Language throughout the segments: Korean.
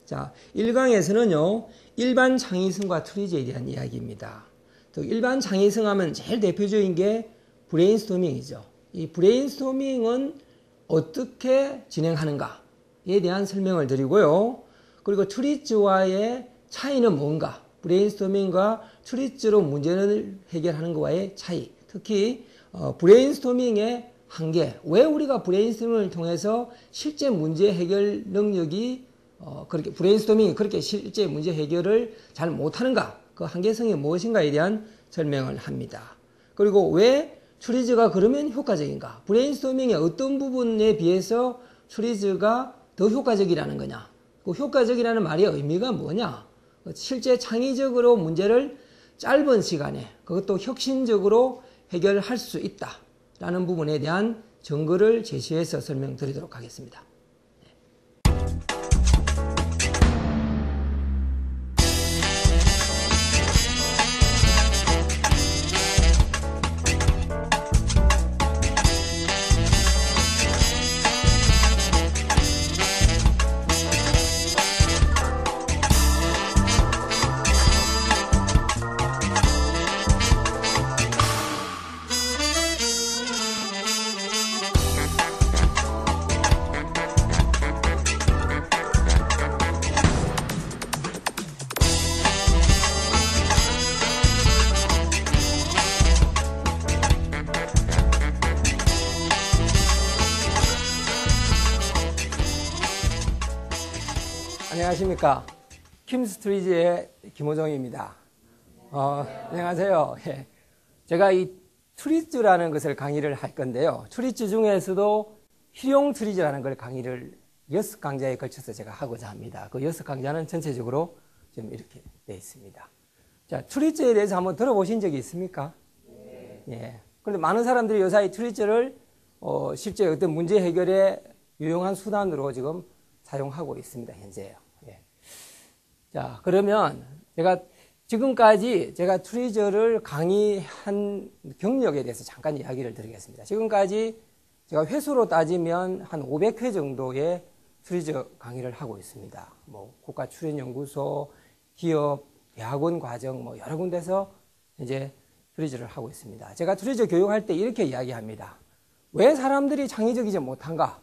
자, 1강에서는요, 일반 창의성과 트리즈에 대한 이야기입니다. 또 일반 창의성 하면 제일 대표적인 게 브레인스토밍이죠. 이 브레인스토밍은 어떻게 진행하는가에 대한 설명을 드리고요. 그리고 트리즈와의 차이는 뭔가, 브레인스토밍과 트리즈로 문제를 해결하는 것과의 차이, 특히 브레인스토밍의 한계, 왜 우리가 브레인스토밍을 통해서 실제 문제 해결 능력이 그렇게 브레인스토밍이 그렇게 실제 문제 해결을 잘 못하는가, 그 한계성이 무엇인가에 대한 설명을 합니다. 그리고 왜 트리즈가 그러면 효과적인가, 브레인스토밍의 어떤 부분에 비해서 트리즈가 더 효과적이라는 거냐, 그 효과적이라는 말의 의미가 뭐냐, 실제 창의적으로 문제를 짧은 시간에 그것도 혁신적으로 해결할 수 있다라는 부분에 대한 증거를 제시해서 설명드리도록 하겠습니다. 안녕하십니까. 킴스트리즈의 김호정입니다. 안녕하세요. 예. 제가 이 트리즈라는 것을 강의를 할 건데요. 트리즈 중에서도 실용 트리즈라는 걸 강의를 6강좌에 걸쳐서 제가 하고자 합니다. 그 6강좌는 전체적으로 좀 이렇게 되어 있습니다. 자, 트리즈에 대해서 한번 들어보신 적이 있습니까? 네. 예. 그런데 많은 사람들이 요새 이 트리즈를 실제 어떤 문제 해결에 유용한 수단으로 지금 사용하고 있습니다. 현재요. 예. 자, 그러면 제가 지금까지 제가 트리즈를 강의한 경력에 대해서 잠깐 이야기를 드리겠습니다. 지금까지 제가 회수로 따지면 한 500회 정도의 트리즈 강의를 하고 있습니다. 뭐 국가출연연구소, 기업, 대학원 과정 뭐 여러 군데서 이제 트리즈를 하고 있습니다. 제가 트리즈 교육할 때 이렇게 이야기합니다. 왜 사람들이 창의적이지 못한가?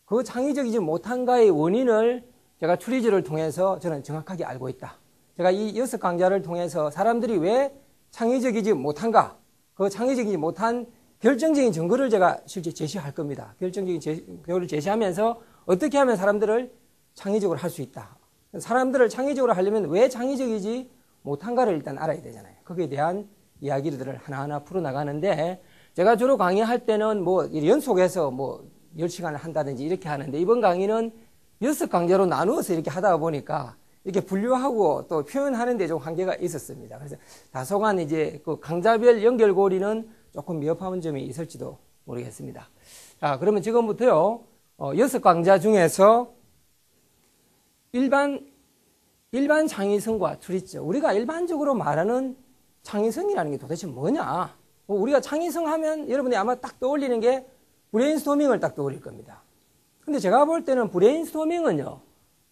그 창의적이지 못한가의 원인을 제가 트리즈를 통해서 저는 정확하게 알고 있다. 제가 이 6강좌를 통해서 사람들이 왜 창의적이지 못한가, 그 창의적이지 못한 결정적인 증거를 제가 실제 제시할 겁니다. 결정적인 증거를 제시하면서 어떻게 하면 사람들을 창의적으로 할 수 있다. 사람들을 창의적으로 하려면 왜 창의적이지 못한가를 일단 알아야 되잖아요. 거기에 대한 이야기들을 하나하나 풀어나가는데, 제가 주로 강의할 때는 뭐 연속해서 뭐 10시간을 한다든지 이렇게 하는데, 이번 강의는 6강좌로 나누어서 이렇게 하다 보니까 이렇게 분류하고 또 표현하는데 좀 한계가 있었습니다. 그래서 다소간 이제 그 강좌별 연결고리는 조금 미흡한 점이 있을지도 모르겠습니다. 자, 그러면 지금부터요, 6강좌 중에서 일반 창의성과 트리즈, 우리가 일반적으로 말하는 창의성이라는 게 도대체 뭐냐? 우리가 창의성 하면 여러분이 아마 딱 떠올리는 게 브레인스토밍을 딱 떠올릴 겁니다. 근데 제가 볼 때는 브레인스토밍은요,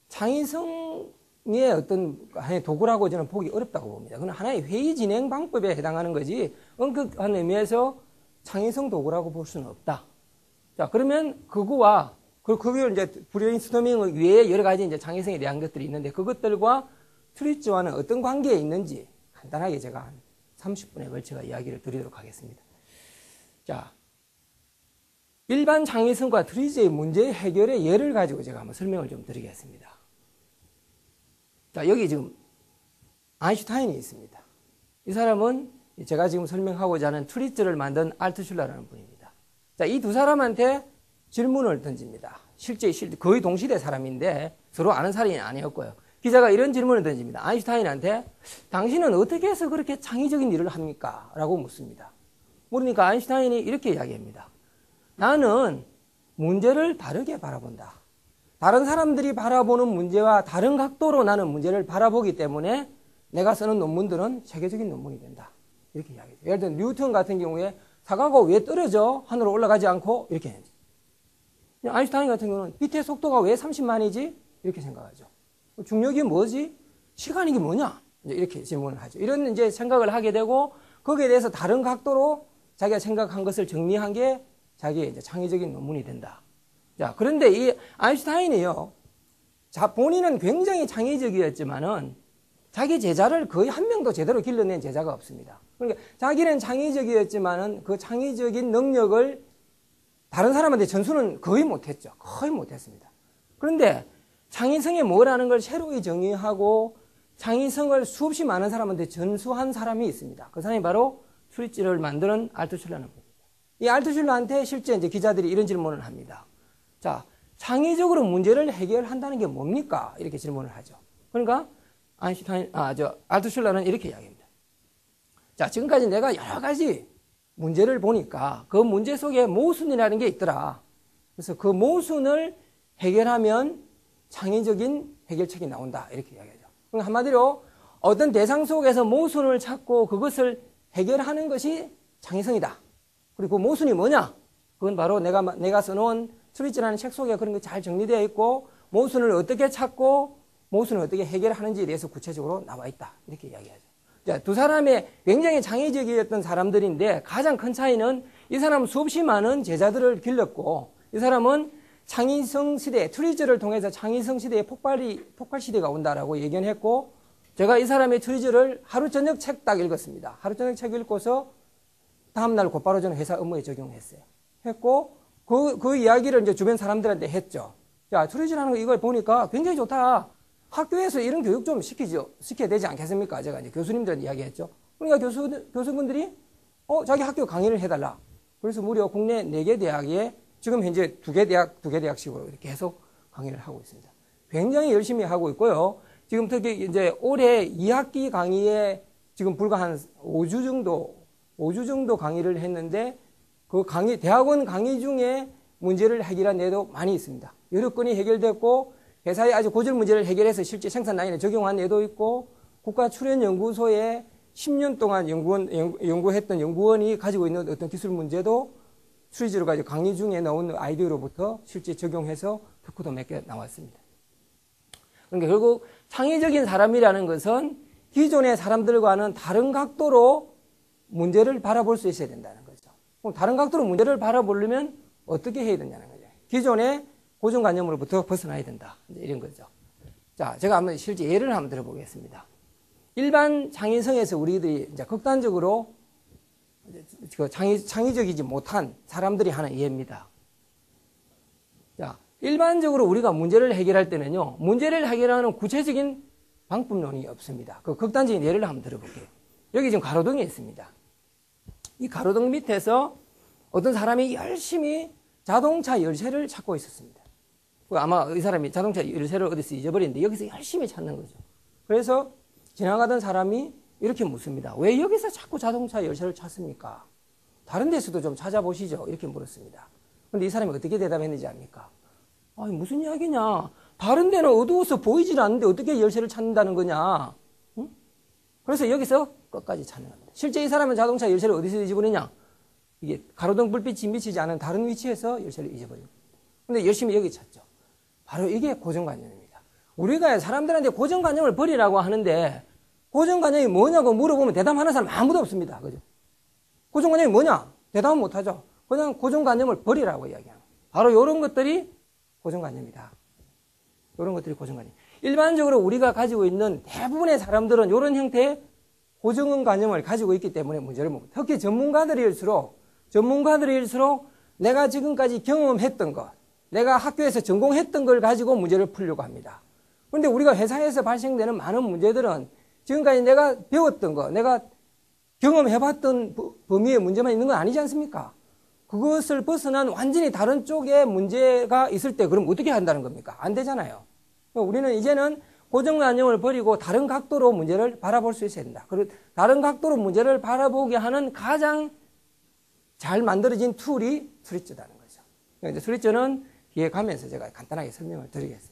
창의성의 어떤 하나의 도구라고 저는 보기 어렵다고 봅니다. 그건 하나의 회의 진행 방법에 해당하는 거지, 엄격한 의미에서 창의성 도구라고 볼 수는 없다. 자, 그러면 그거와, 그걸 이제 브레인스토밍 외에 여러 가지 이제 창의성에 대한 것들이 있는데, 그것들과 트리즈와는 어떤 관계에 있는지 간단하게 제가 한 30분에 걸쳐서 이야기를 드리도록 하겠습니다. 자, 일반 창의성과 트리즈의 문제 해결의 예를 가지고 제가 한번 설명을 좀 드리겠습니다. 자, 여기 지금 아인슈타인이 있습니다. 이 사람은 제가 지금 설명하고자 하는 트리즈를 만든 알트슐러라는 분입니다. 자, 이 두 사람한테 질문을 던집니다. 실제 거의 동시대 사람인데 서로 아는 사람이 아니었고요. 기자가 이런 질문을 던집니다. 아인슈타인한테 당신은 어떻게 해서 그렇게 창의적인 일을 합니까? 라고 묻습니다. 그러니까 아인슈타인이 이렇게 이야기합니다. 나는 문제를 다르게 바라본다. 다른 사람들이 바라보는 문제와 다른 각도로 나는 문제를 바라보기 때문에 내가 쓰는 논문들은 세계적인 논문이 된다. 이렇게 이야기해요. 예를 들어 뉴턴 같은 경우에 사과가 왜 떨어져? 하늘로 올라가지 않고? 이렇게 해요. 아인슈타인 같은 경우는 빛의 속도가 왜 30만이지? 이렇게 생각하죠. 중력이 뭐지? 시간이 뭐냐? 이제 이렇게 질문을 하죠. 이런 이제 생각을 하게 되고 거기에 대해서 다른 각도로 자기가 생각한 것을 정리한 게 자기의 이제 창의적인 논문이 된다. 자, 그런데 이 아인슈타인이요. 자, 본인은 굉장히 창의적이었지만은 자기 제자를 거의 한 명도 제대로 길러낸 제자가 없습니다. 그러니까 자기는 창의적이었지만은 그 창의적인 능력을 다른 사람한테 전수는 거의 못했죠. 거의 못했습니다. 그런데 창의성이 뭐라는 걸 새로이 정의하고 창의성을 수없이 많은 사람한테 전수한 사람이 있습니다. 그 사람이 바로 트리츠를 만드는 알트슐러는 겁니다. 이 알트슐러한테 실제 이제 기자들이 이런 질문을 합니다. 자, 창의적으로 문제를 해결한다는 게 뭡니까? 이렇게 질문을 하죠. 그러니까 알트슐러는 이렇게 이야기합니다. 자, 지금까지 내가 여러 가지 문제를 보니까 그 문제 속에 모순이라는 게 있더라. 그래서 그 모순을 해결하면 창의적인 해결책이 나온다. 이렇게 이야기하죠. 그러니까 한마디로 어떤 대상 속에서 모순을 찾고 그것을 해결하는 것이 창의성이다. 그리고 그 모순이 뭐냐? 그건 바로 내가 써놓은 트리츠라는 책 속에 그런 게 잘 정리되어 있고 모순을 어떻게 찾고 모순을 어떻게 해결하는지에 대해서 구체적으로 나와 있다. 이렇게 이야기하죠. 자, 두 사람의 굉장히 창의적이었던 사람들인데 가장 큰 차이는 이 사람은 수없이 많은 제자들을 길렀고 이 사람은 창의성 시대, 트리즈를 통해서 창의성 시대의 폭발 시대가 온다라고 예견했고 제가 이 사람의 트리즈를 하루 저녁 책 딱 읽었습니다. 하루 저녁 책 읽고서 다음날 곧바로 저는 회사 업무에 적용했어요. 했고 그 이야기를 이제 주변 사람들한테 했죠. 자, 트리즈라는 거 이걸 보니까 굉장히 좋다. 학교에서 이런 교육 좀 시켜야 되지 않겠습니까? 제가 이제 교수님들한테 이야기했죠. 그러니까 교수분들이 자기 학교 강의를 해달라. 그래서 무려 국내 4개 대학에 지금 현재 2개 대학식으로 이렇게 계속 강의를 하고 있습니다. 굉장히 열심히 하고 있고요. 지금 특히 이제 올해 2학기 강의에 지금 불과 한 5주 정도 강의를 했는데 그 대학원 강의 중에 문제를 해결한 예도 많이 있습니다. 여러 건이 해결됐고 회사의 아주 고질 문제를 해결해서 실제 생산 라인에 적용한 예도 있고 국가출연연구소에 10년 동안 연구했던 연구원이 가지고 있는 어떤 기술 문제도 트리즈로 가지고 강의 중에 나온 아이디어로부터 실제 적용해서 특허도 몇 개 나왔습니다. 그러니까 결국 창의적인 사람이라는 것은 기존의 사람들과는 다른 각도로 문제를 바라볼 수 있어야 된다는 거죠. 그럼 다른 각도로 문제를 바라보려면 어떻게 해야 되냐는 거죠. 기존의 고정관념으로부터 벗어나야 된다. 이런 거죠. 자, 제가 한번 실제 예를 한번 들어보겠습니다. 일반 창의성에서 우리들이 이제 극단적으로 창의적이지 못한 사람들이 하는 예입니다. 자, 일반적으로 우리가 문제를 해결할 때는요, 문제를 해결하는 구체적인 방법론이 없습니다. 그 극단적인 예를 한번 들어볼게요. 여기 지금 가로등이 있습니다. 이 가로등 밑에서 어떤 사람이 열심히 자동차 열쇠를 찾고 있었습니다. 아마 이 사람이 자동차 열쇠를 어디서 잊어버렸는데 여기서 열심히 찾는 거죠. 그래서 지나가던 사람이 이렇게 묻습니다. 왜 여기서 자꾸 자동차 열쇠를 찾습니까? 다른 데서도 좀 찾아보시죠. 이렇게 물었습니다. 그런데 이 사람이 어떻게 대답했는지 압니까? 아니, 무슨 이야기냐? 다른 데는 어두워서 보이질 않는데 어떻게 열쇠를 찾는다는 거냐? 응? 그래서 여기서 끝까지 찾는 겁니다. 실제 이 사람은 자동차 열쇠를 어디서 잊어버리냐? 이게 가로등 불빛이 비치지 않은 다른 위치에서 열쇠를 잊어버립니다. 근데 열심히 여기 찾죠. 바로 이게 고정관념입니다. 우리가 사람들한테 고정관념을 버리라고 하는데 고정관념이 뭐냐고 물어보면 대답하는 사람 아무도 없습니다. 그죠? 고정관념이 뭐냐? 대답은 못하죠. 그냥 고정관념을 버리라고 이야기합니다. 바로 이런 것들이 고정관념이다. 이런 것들이 고정관념. 일반적으로 우리가 가지고 있는 대부분의 사람들은 이런 형태의 고정관념을 가지고 있기 때문에 문제를 봅니다. 특히 전문가들일수록 내가 지금까지 경험했던 것, 내가 학교에서 전공했던 걸 가지고 문제를 풀려고 합니다. 그런데 우리가 회사에서 발생되는 많은 문제들은 지금까지 내가 배웠던 거, 내가 경험해봤던 범위의 문제만 있는 건 아니지 않습니까? 그것을 벗어난 완전히 다른 쪽에 문제가 있을 때 그럼 어떻게 한다는 겁니까? 안 되잖아요. 우리는 이제는 고정관념을 버리고 다른 각도로 문제를 바라볼 수 있어야 된다. 그리고 다른 각도로 문제를 바라보게 하는 가장 잘 만들어진 툴이 트리츠다는 거죠. 이제 트리츠는 뒤에 가면서 제가 간단하게 설명을 드리겠습니다.